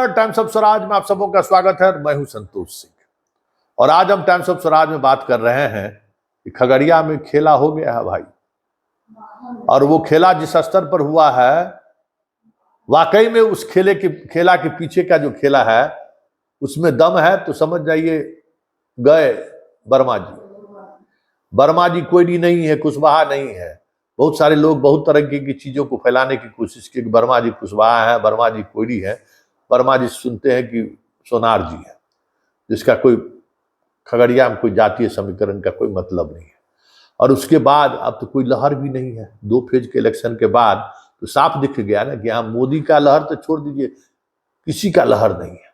नमस्कार, times of Swaraj में आप सबों का स्वागत है। मैं हूं संतोष सिंह और आज हम टाइम्स ऑफ स्वराज में बात कर रहे हैं कि खगड़िया में खेला हो गया है भाई, और वो खेला जिस स्तर पर हुआ है, वाकई में उस खेला के पीछे का जो खेला है उसमें दम है तो समझ जाइए गए वर्मा जी। वर्मा जी कोई नहीं है, कुशवाहा नहीं है। बहुत सारे लोग बहुत तरह की चीजों को फैलाने की कोशिश की, वर्मा जी कुशवाहा है, वर्मा जी कोयली है। वर्मा जी सुनते हैं कि सोनार जी है, जिसका कोई खगड़िया में कोई जातीय समीकरण का कोई मतलब नहीं है। और उसके बाद अब तो कोई लहर भी नहीं है। 2 फेज के इलेक्शन के बाद तो साफ दिख गया ना कि हाँ, मोदी का लहर तो छोड़ दीजिए, किसी का लहर नहीं है।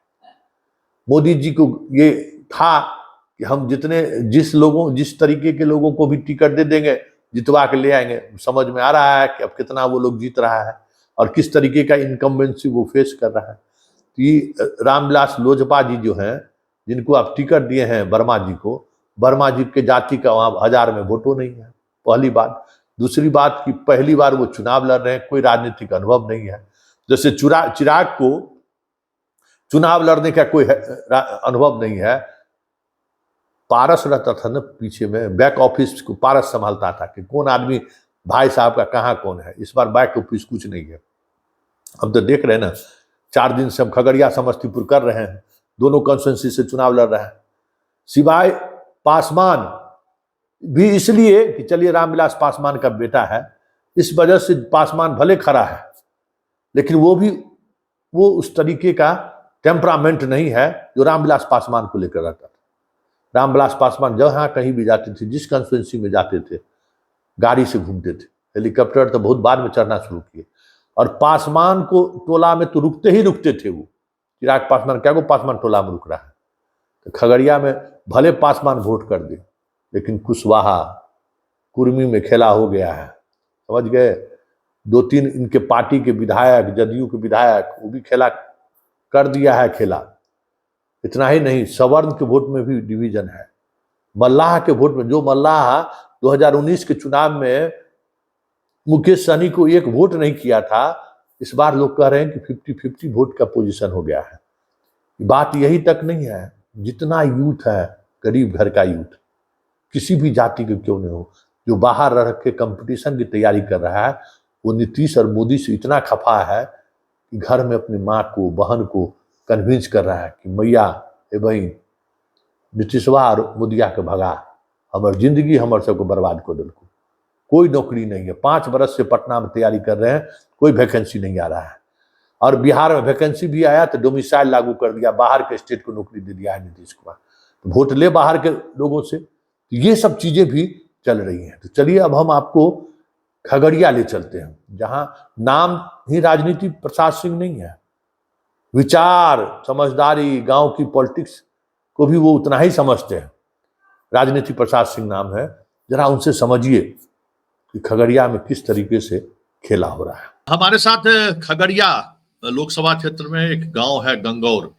मोदी जी को ये था कि हम जिस तरीके के लोगों को भी टिकट दे देंगे, जितवा के ले आएंगे। समझ में आ रहा है कि अब कितना वो लोग जीत रहा है और किस तरीके का इनकम्बेंसी वो फेस कर रहा है। कि रामविलास लोजपा जी जो हैं, जिनको आप टिकट दिए हैं वर्मा जी को, वर्मा जी के जाति का वहां 1000 में वोटो नहीं है, पहली बात। दूसरी बात कि पहली बार वो चुनाव लड़ रहे हैं, कोई राजनीतिक अनुभव नहीं है। जैसे चिराग को चुनाव लड़ने का कोई अनुभव नहीं है। पारस रहता था ना पीछे में, बैक ऑफिस को पारस संभालता था कि कौन आदमी भाई साहब का कहाँ कौन है। इस बार बैक ऑफिस कुछ नहीं है। हम तो देख रहे हैं ना, 4 दिन से हम खगड़िया समस्तीपुर कर रहे हैं, दोनों कॉन्स्टिट्यूंसी से चुनाव लड़ रहे हैं। सिवाय पासवान भी इसलिए कि चलिए रामविलास पासवान का बेटा है, इस वजह से पासवान भले खड़ा है, लेकिन वो उस तरीके का टेम्परामेंट नहीं है जो रामविलास पासवान को लेकर रहता था। रामविलास पासवान जहां कहीं भी जाते थे, जिस कॉन्स्टिट्यूंसी में जाते थे, गाड़ी से घूमते थे। हेलीकॉप्टर तो बहुत बाद में चढ़ना शुरू किए। और पासवान को टोला में तो रुकते ही रुकते थे वो। चिराग पासवान क्या को पासवान टोला में रुक रहा है। तो खगड़िया में भले पासवान वोट कर दे, लेकिन कुशवाहा कुर्मी में खेला हो गया है, समझ गए। 2-3 इनके पार्टी के विधायक, जदयू के विधायक, वो भी खेला कर दिया है खेला। इतना ही नहीं, सवर्ण के वोट में भी डिवीजन है। मल्लाह के वोट में, जो मल्लाह 2019 के चुनाव में मुकेश सहनी को 1 वोट नहीं किया था, इस बार लोग कह रहे हैं कि 50-50 वोट का पोजीशन हो गया है। बात यही तक नहीं है, जितना यूथ है, गरीब घर का यूथ, किसी भी जाति के क्यों नहीं हो, जो बाहर रह के कंपटीशन की तैयारी कर रहा है, वो नीतीश और मोदी से इतना खफा है कि घर में अपनी माँ को, बहन को कन्विंस कर रहा है कि मैया ए बहन, नीतीशवा और मोदिया के भगा, हमार जिंदगी हमार सबको बर्बाद कर दिल। कोई नौकरी नहीं है। 5 बरस से पटना में तैयारी कर रहे हैं, कोई वैकेंसी नहीं आ रहा है। और बिहार में वैकेंसी भी आया तो डोमिसाइल लागू कर दिया, बाहर के स्टेट को नौकरी दे दिया है नीतीश कुमार। तो वोट ले बाहर के लोगों से। तो ये सब चीजें भी चल रही हैं। तो चलिए अब हम आपको खगड़िया ले चलते हैं, जहां नाम ही राजनीति प्रसाद सिंह नहीं है, विचार, समझदारी, गांव की पॉलिटिक्स को भी वो उतना ही समझते हैं। राजनीति प्रसाद सिंह नाम है। जरा उनसे समझिए कि खगड़िया में किस तरीके से खेला हो रहा है। हमारे साथ खगड़िया लोकसभा क्षेत्र में एक गांव है गंगौर,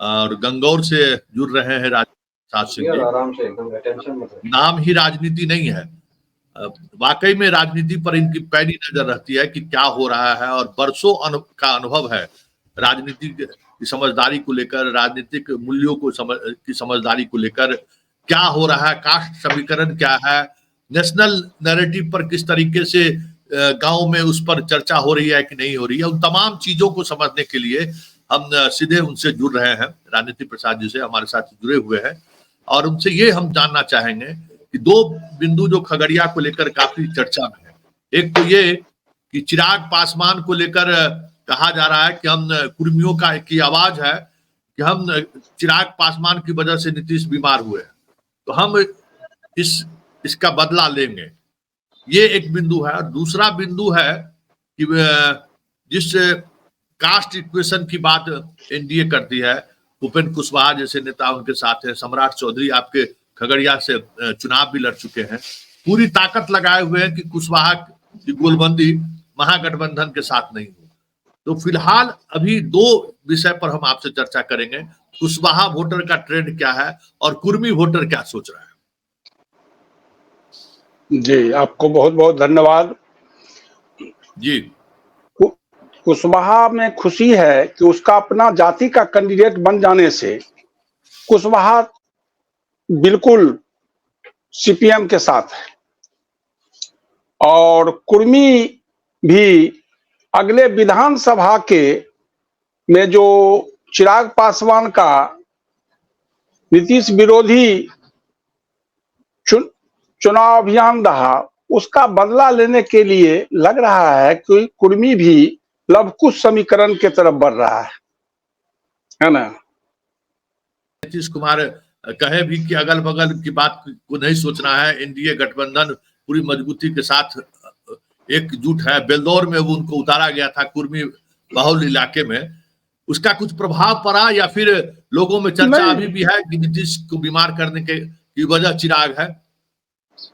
और गंगौर से जुड़ रहे हैं प्रसाद सिंह जी। आराम से एकदम टेंशन मत लो। नाम ही राजनीति नहीं है, वाकई में राजनीति पर इनकी पैनी नजर रहती है कि क्या हो रहा है, और बरसों का अनुभव है राजनीति की समझदारी को लेकर, राजनीतिक मूल्यों को की समझदारी को लेकर। क्या हो रहा है, कास्ट समीकरण क्या है, नेशनल नैरेटिव पर किस तरीके से गांव में उस पर चर्चा हो रही है कि नहीं हो रही है, उन तमाम चीजों को समझने के लिए हम सीधे उनसे जुड़ रहे हैं। राजनीति प्रसाद जी से हमारे साथ जुड़े हुए हैं, और उनसे ये हम जानना चाहेंगे कि 2 बिंदु जो खगड़िया को लेकर काफी चर्चा में है। एक तो ये कि चिराग पासवान को लेकर कहा जा रहा है कि हम कुर्मियों की आवाज है कि हम चिराग पासवान की वजह से नीतीश बीमार हुए, तो हम इसका बदला लेंगे। ये एक बिंदु है। और दूसरा बिंदु है कि जिस कास्ट इक्वेशन की बात एनडीए करती है, उपेंद्र कुशवाहा जैसे नेता उनके साथ हैं, सम्राट चौधरी आपके खगड़िया से चुनाव भी लड़ चुके हैं, पूरी ताकत लगाए हुए हैं कि कुशवाहा की गोलबंदी महागठबंधन के साथ नहीं हो। तो फिलहाल अभी 2 विषय पर हम आपसे चर्चा करेंगे। कुशवाहा वोटर का ट्रेंड क्या है और कुर्मी वोटर क्या सोच रहा है। जी, आपको बहुत बहुत धन्यवाद। जी, कुशवाहा में खुशी है कि उसका अपना जाति का कैंडिडेट बन जाने से कुशवाहा बिल्कुल सीपीएम के साथ है और कुर्मी भी अगले विधानसभा के में जो चिराग पासवान का नीतीश विरोधी चुनाव अभियान रहा, उसका बदला लेने के लिए लग रहा है कि कुर्मी भी लवकुश समीकरण के तरफ बढ़ रहा है ना। नीतीश कुमार कहे भी कि अगल बगल की बात को नहीं सोचना है, एनडीए गठबंधन पूरी मजबूती के साथ एकजुट है। बेलदौर में वो उनको उतारा गया था कुर्मी बहुल इलाके में, उसका कुछ प्रभाव पड़ा या फिर लोगों में चर्चा अभी भी है कि नीतीश को बीमार करने की वजह चिराग है?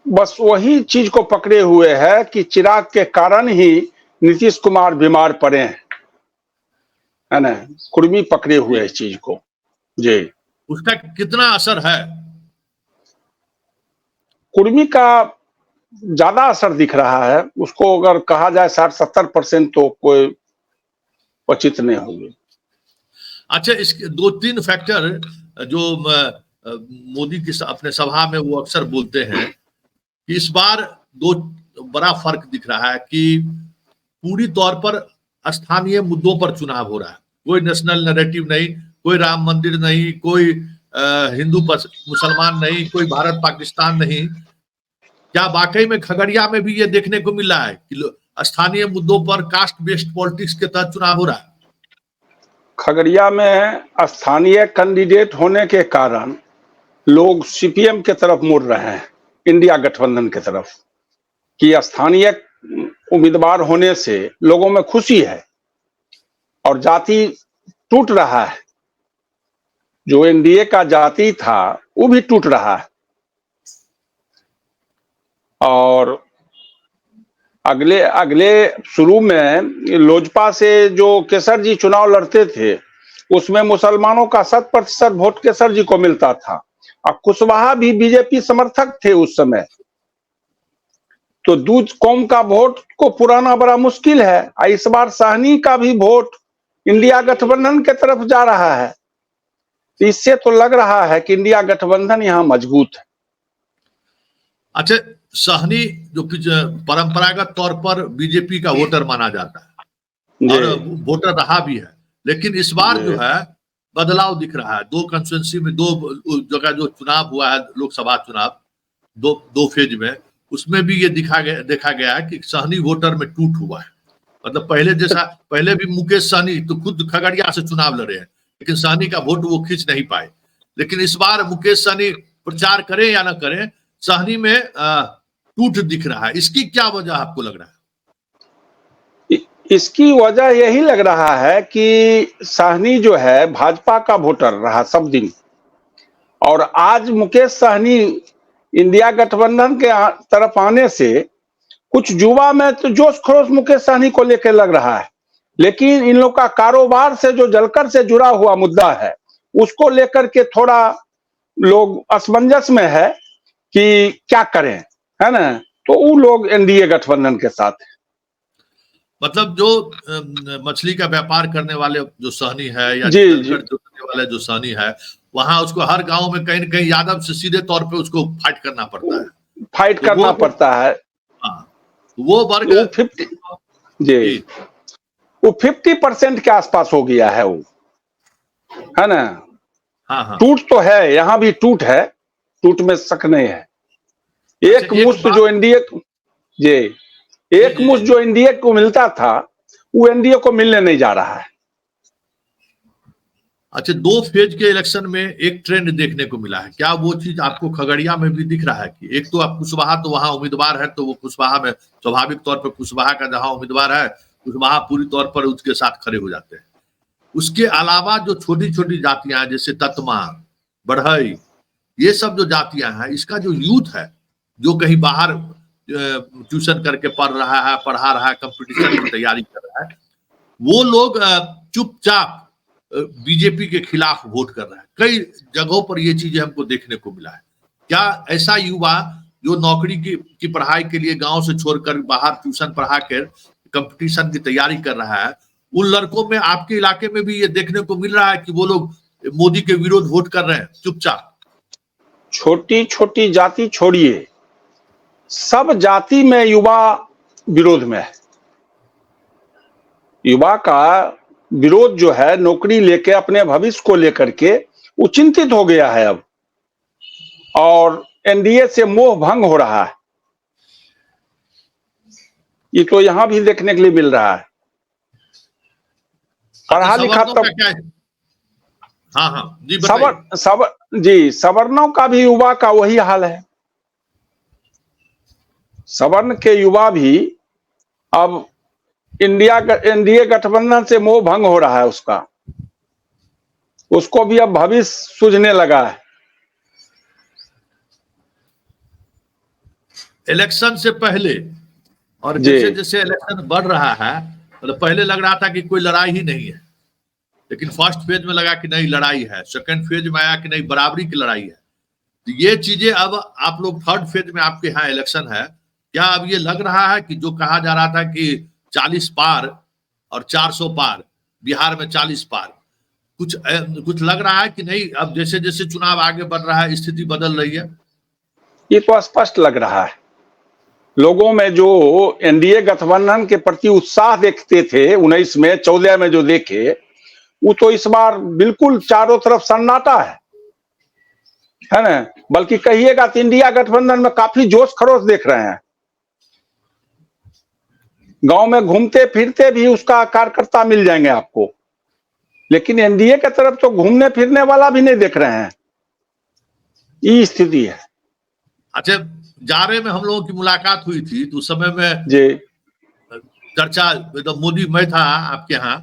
बस वही चीज को पकड़े हुए है कि चिराग के कारण ही नीतीश कुमार बीमार पड़े हैं, है ना। कुर्मी पकड़े हुए है इस चीज को जी। उसका कितना असर है? कुर्मी का ज्यादा असर दिख रहा है, उसको अगर कहा जाए 60-70% तो कोई उचित नहीं होगी। अच्छा, इसके 2-3 फैक्टर जो मोदी की अपने सभा में वो अक्सर बोलते हैं कि इस बार दो बड़ा फर्क दिख रहा है कि पूरी तौर पर स्थानीय मुद्दों पर चुनाव हो रहा है। कोई नेशनल नैरेटिव नहीं, कोई राम मंदिर नहीं, कोई हिंदू मुसलमान नहीं, कोई भारत पाकिस्तान नहीं। क्या वाकई में खगड़िया में भी ये देखने को मिल रहा है कि स्थानीय मुद्दों पर कास्ट बेस्ड पॉलिटिक्स के तहत चुनाव हो रहा है? खगड़िया में स्थानीय कैंडिडेट होने के कारण लोग सीपीएम के तरफ मुड़ रहे हैं, इंडिया गठबंधन के तरफ, कि स्थानीय उम्मीदवार होने से लोगों में खुशी है और जाति टूट रहा है। जो एनडीए का जाति था वो भी टूट रहा है और अगले शुरू में लोजपा से जो केसर जी चुनाव लड़ते थे उसमें मुसलमानों का 100% वोट केसर जी को मिलता था और कुशवाहा भी बीजेपी समर्थक थे उस समय। तो दूध कौम का वोट को पुराना बड़ा मुश्किल है। इस बार साहनी का भी वोट इंडिया गठबंधन के तरफ जा रहा है। इससे तो लग रहा है कि इंडिया गठबंधन यहाँ मजबूत है। अच्छा, साहनी जो कि परंपरागत तौर पर बीजेपी का वोटर माना जाता है और वोटर रहा भी है, लेकिन इस बार जो है बदलाव दिख रहा है। 2 कंस्टिट्यूंसी में 2 जगह जो चुनाव हुआ है, लोकसभा चुनाव 2 फेज में, उसमें भी ये देखा गया है कि साहनी वोटर में टूट हुआ है। मतलब पहले भी मुकेश सहनी तो खुद खगड़िया से चुनाव लड़े हैं, लेकिन सहनी का वोट वो खींच नहीं पाए। लेकिन इस बार मुकेश सहनी प्रचार करें या ना करें, सहनी में टूट दिख रहा है। इसकी क्या वजह आपको लग रहा है? इसकी वजह यही लग रहा है कि सहनी जो है भाजपा का वोटर रहा सब दिन, और आज मुकेश सहनी इंडिया गठबंधन के तरफ आने से कुछ युवा में तो जोश खरोश मुकेश सहनी को लेकर लग रहा है, लेकिन इन लोग का कारोबार से जो जलकर से जुड़ा हुआ मुद्दा है उसको लेकर के थोड़ा लोग असमंजस में है कि क्या करें, है ना। तो वो लोग एनडीए गठबंधन के साथ है। मतलब जो मछली का व्यापार करने वाले जो सहनी है या जोतने वाले जो सहनी है, वहां उसको हर गांव में कहीं न कहीं यादव से सीधे तौर पे उसको फाइट करना पड़ता है। करना पड़ता है। वो वर्ग 50% के आसपास हो गया है वो, है ना। हाँ। टूट तो है, यहाँ भी टूट है, टूट में शक नहीं है। एक मुश्त जो एनडीए को मिलता था वो एनडीए को मिलने नहीं जा रहा है। अच्छा, 2 फेज के इलेक्शन में एक ट्रेंड देखने को मिला है, क्या वो चीज आपको खगड़िया में भी दिख रहा है कि एक तो आप कुशवाहा तो वहां उम्मीदवार है, तो वो कुशवाहा में स्वाभाविक तौर पर कुशवाहा का जहां उम्मीदवार है कुशवाहा पूरी तौर पर उसके साथ खड़े हो जाते हैं। उसके अलावा जो छोटी छोटी जातियां जैसे ततमा, बढ़ई, ये सब जो जातियां हैं, इसका जो यूथ है जो कहीं बाहर ट्यूशन करके पढ़ा रहा है, कंपटीशन की तैयारी कर रहा है, वो लोग चुपचाप बीजेपी के खिलाफ वोट कर रहा है। कई जगहों पर ये चीजें हमको देखने को मिला है। क्या ऐसा युवा जो नौकरी की पढ़ाई के लिए गांव से छोड़कर बाहर ट्यूशन पढ़ा कर कंपटीशन की तैयारी कर रहा है, उन लड़कों में आपके इलाके में भी ये देखने को मिल रहा है कि वो लोग मोदी के विरोध वोट कर रहे हैं चुपचाप? छोटी छोटी जाति छोड़िए, सब जाति में युवा विरोध में है। युवा का विरोध जो है नौकरी लेके अपने भविष्य को लेकर के वो चिंतित हो गया है अब, और एनडीए से मोह भंग हो रहा है। ये तो यहां भी देखने के लिए मिल रहा है। पढ़ा लिखा सवर्णों का तब क्या है? हाँ हाँ जी बताइए। जी सवर्णों का भी युवा का वही हाल है। सवर्ण के युवा भी अब एनडीए गठबंधन से मोह भंग हो रहा है उसका, उसको भी अब भविष्य सूझने लगा है। इलेक्शन से पहले और जी। जैसे जैसे इलेक्शन बढ़ रहा है, मतलब पहले लग रहा था कि कोई लड़ाई ही नहीं है, लेकिन फर्स्ट फेज में लगा कि नहीं लड़ाई है, सेकंड फेज में आया कि नहीं बराबरी की लड़ाई है। तो ये चीजें अब आप लोग थर्ड फेज में आपके यहाँ इलेक्शन है, क्या अब ये लग रहा है कि जो कहा जा रहा था कि 40 पार और 400 पार, बिहार में 40 पार, कुछ लग रहा है कि नहीं? अब जैसे जैसे चुनाव आगे बढ़ रहा है स्थिति बदल रही है। ये तो स्पष्ट लग रहा है। लोगों में जो एनडीए गठबंधन के प्रति उत्साह देखते थे 19 में 14 में जो देखे, वो तो इस बार बिल्कुल चारों तरफ सन्नाटा है ना। बल्कि कहिएगा तो इंडिया गठबंधन में काफी जोश खरोश देख रहे हैं। गांव में घूमते फिरते भी उसका कार्यकर्ता मिल जाएंगे आपको, लेकिन एनडीए की तरफ तो घूमने फिरने वाला भी नहीं देख रहे हैं। ये स्थिति है। अच्छा, जारे में हम लोगों की मुलाकात हुई थी तो उस समय में जी चर्चा मतलब मोदी मैं था आपके यहाँ,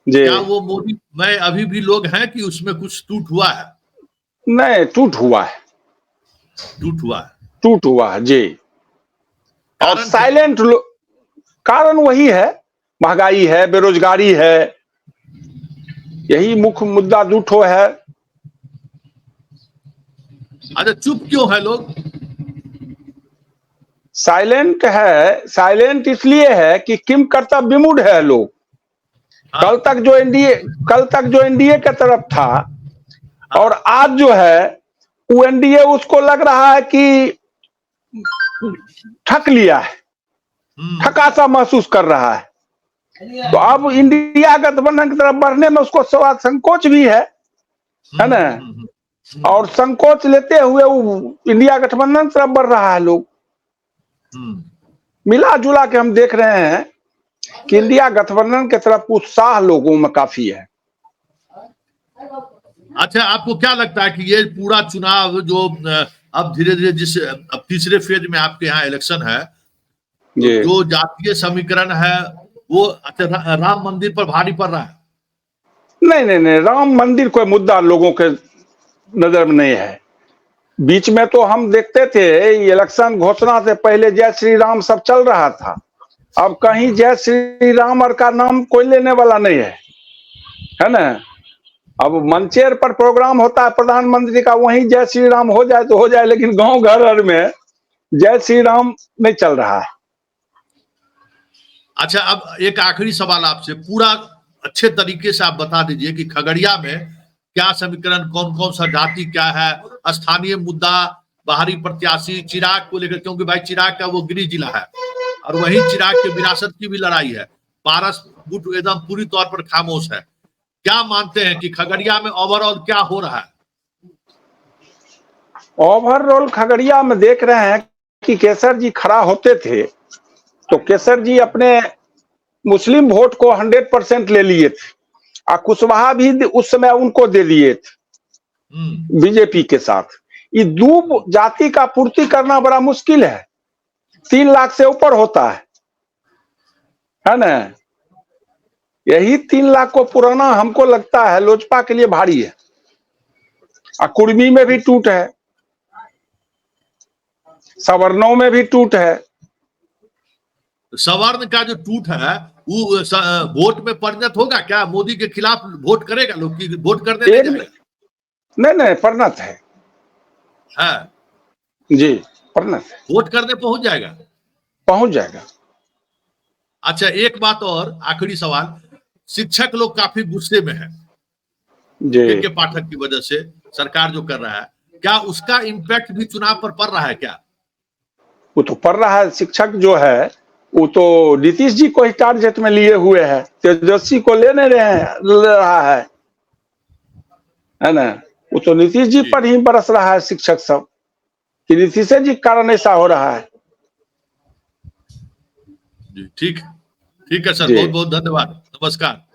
जी। क्या वो मोदी मैं अभी भी लोग हैं कि उसमें कुछ टूट हुआ है? नहीं, टूट हुआ है। टूट हुआ है। टूट हुआ है जी। और कारण क्या? साइलेंट कारण वही है, महंगाई है, बेरोजगारी है, यही मुख्य मुद्दा दूठो है। अच्छा, चुप क्यों है लोग? साइलेंट है, साइलेंट इसलिए है कि किम कर्तव्य विमूढ़ है लोग। हाँ, कल तक जो एनडीए की तरफ था, और आज जो है वो एनडीए उसको लग रहा है कि ठक लिया है, ठका सा महसूस कर रहा है। तो अब इंडिया गठबंधन की तरफ बढ़ने में उसको संकोच भी है ना। और संकोच लेते हुए वो इंडिया गठबंधन की तरफ बढ़ रहा है। लोग मिला जुला के हम देख रहे हैं कि इंडिया गठबंधन की तरफ उत्साह लोगों में काफी है। अच्छा, आपको क्या लगता है कि ये पूरा चुनाव जो अब धीरे धीरे जिस अब तीसरे फेज में आपके यहाँ इलेक्शन है, तो जो जातीय समीकरण है वो राम मंदिर पर भारी पड़ रहा है? नहीं, राम मंदिर कोई मुद्दा लोगों के नजर में नहीं है। बीच में तो हम देखते थे इलेक्शन घोषणा से पहले जय श्री राम सब चल रहा था। अब कहीं जय श्री राम और का नाम कोई लेने वाला नहीं है ना। अब मंचेर पर प्रोग्राम होता है प्रधानमंत्री का, वहीं जय श्री राम हो जाए तो हो जाए, लेकिन गांव घर में जय श्री राम नहीं चल रहा है। अच्छा, अब एक आखिरी सवाल आपसे, पूरा अच्छे तरीके से आप बता दीजिए कि खगड़िया में क्या समीकरण, कौन कौन सा जाति क्या है, स्थानीय मुद्दा, बाहरी प्रत्याशी, चिराग को लेकर, क्योंकि भाई चिराग का वो गृह जिला है और वही चिराग के विरासत की भी लड़ाई है। पारस गुट एकदम पूरी तौर पर खामोश है। क्या मानते हैं कि खगड़िया में ओवरऑल क्या हो रहा है? ओवरऑल खगड़िया में देख रहे हैं कि केसर जी खड़ा होते थे तो केसर जी अपने मुस्लिम वोट को 100% ले लिए थे, और कुशवाहा भी उस समय उनको दे दिए थे बीजेपी के साथ। ये दो जाति का पूर्ति करना बड़ा मुश्किल है, 3 लाख से ऊपर होता है ना। यही 3 लाख को पुराना हमको लगता है लोजपा के लिए भारी है। और कुर्मी में भी टूट है, सवर्णों में भी टूट है। सवर्ण का जो टूट है वो वोट में परिणत होगा क्या? मोदी के खिलाफ वोट करेगा लोग की वोट करने नहीं जाएगा? नहीं, परिणत है जी, परिणत है, वोट करने पहुंच जाएगा। पहुंच जाएगा। अच्छा, एक बात और, आखिरी सवाल, शिक्षक लोग काफी गुस्से में है जी। के पाठक की वजह से सरकार जो कर रहा है, क्या उसका इम्पैक्ट भी चुनाव पर पड़ रहा है क्या? वो तो पढ़ रहा है। शिक्षक जो है वो तो नीतीश जी को ही टारगेट में लिए हुए है, तेजस्वी को ले रहा है ना। वो तो नीतीश जी पर ही बरस रहा है शिक्षक सब, कि नीतीश जी के कारण ऐसा हो रहा है। जी ठीक है सर, जी। बहुत बहुत धन्यवाद, नमस्कार।